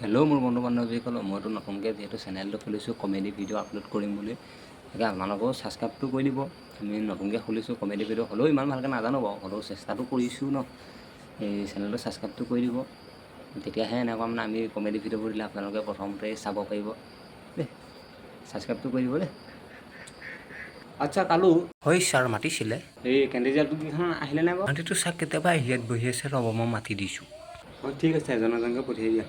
Hello' মোৰ বন্ধু বান্ধৱীসকল, মইতো নতুনকৈ যিহেতু চেনেলটো খুলিছোঁ কমেডি ভিডিঅ' আপলোড কৰিম বুলি, তাকে আপোনালোকেও ছাবস্ক্ৰাইবটো কৰি দিব। আমি নতুনকৈ খুলিছোঁ কমেডি ভিডিঅ', হ'লেও ইমান ভালকৈ নাজানো বাৰু, হ'লেও চেষ্টাটো কৰিছোঁ ন। এই চেনেলটো ছাবস্ক্ৰাইবটো কৰি দিব, তেতিয়াহে এনেকুৱা মানে আমি কমেডি ভিডিঅ'বোৰ দিলে আপোনালোকে প্ৰথমতে চাব পাৰিব দেই। ছাবস্ক্ৰাইবটো কৰি দিব দেই। আচ্ছা কালু হয় ছাৰ মাতিছিলে, এই কেণ্ডিজালটো কেইখন আহিলে নাই বাৰু? মাতিটো ছাৰ কেতিয়াবা ইয়াত বহি আছে, ৰ'ব মই মাতি দিছোঁ। অঁ ঠিক আছে, এজন এজনকৈ পঠিয়াই দিয়া।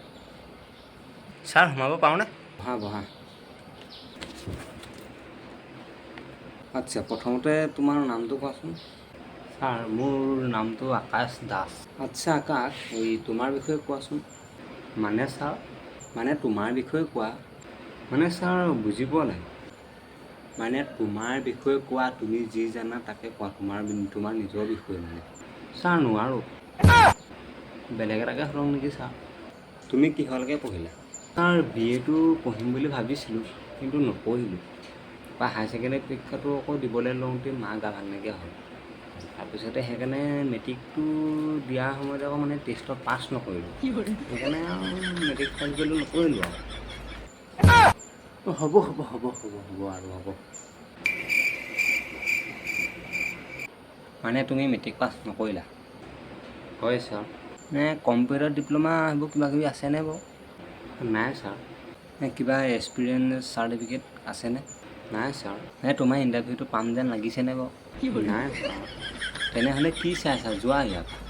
ছাৰ সোমাব পাৰোঁনে? বহা বহা। আচ্ছা প্ৰথমতে তোমাৰ নামটো কোৱাচোন। ছাৰ মোৰ নামটো আকাশ দাস। আচ্ছা আকাশ, এই তোমাৰ বিষয়ে কোৱাচোন। মানে ছাৰ, মানে তোমাৰ বিষয়ে কোৱা। মানে ছাৰ বুজি পোৱা নাই। মানে তোমাৰ বিষয়ে কোৱা, তুমি যি জানা তাকে কোৱা, তোমাৰ নিজৰ বিষয়ে মানে। ছাৰ নোৱাৰোঁ, বেলেগ এটাকে সুধক নেকি ছাৰ। তুমি কিহলৈকে পঢ়িলা? ছাৰ BA টো পঢ়িম বুলি ভাবিছিলোঁ, কিন্তু নপঢ়িলোঁ। বা হায়াৰ ছেকেণ্ডেৰী পৰীক্ষাটো আকৌ দিবলৈ লওঁতে মা গা ভাল নাইকিয়া হ'ল। তাৰপিছতে সেইকাৰণে মেট্ৰিকটো দিয়াৰ সময়ত আকৌ মানে টেষ্টত পাছ নকৰিলোঁ। সেইকাৰণে আৰু মেট্ৰিক ফেইল কৰিলোঁ, নকৰিলোঁ আৰু। হ'ব হ'ব হ'ব হ'ব হ'ব আৰু হ'ব। মানে তুমি মেট্ৰিক পাছ নকৰিলা? হয় ছাৰ। নে কম্পিউটাৰ ডিপ্ল'মা সেইবোৰ কিবা কিবি আছেনে বাৰু? নাই ছাৰ। নে কিবা এক্সপিৰিয়েঞ্চ চাৰ্টিফিকেট আছেনে? নাই ছাৰ। নে তোমাৰ ইণ্টাৰভিউটো পাম যেন লাগিছেনে বাৰু? নাই ছাৰ। তেনেহ'লে কি চাইছা, যোৱা ইয়াৰ পৰা।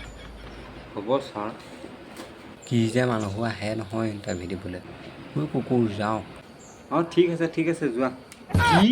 হ'ব ছাৰ। কি যে মানুহবোৰ আহে নহয় ইণ্টাৰভিউ দিবলৈ, মই কুকুৰ যাওঁ। অঁ ঠিক আছে যোৱা। কি?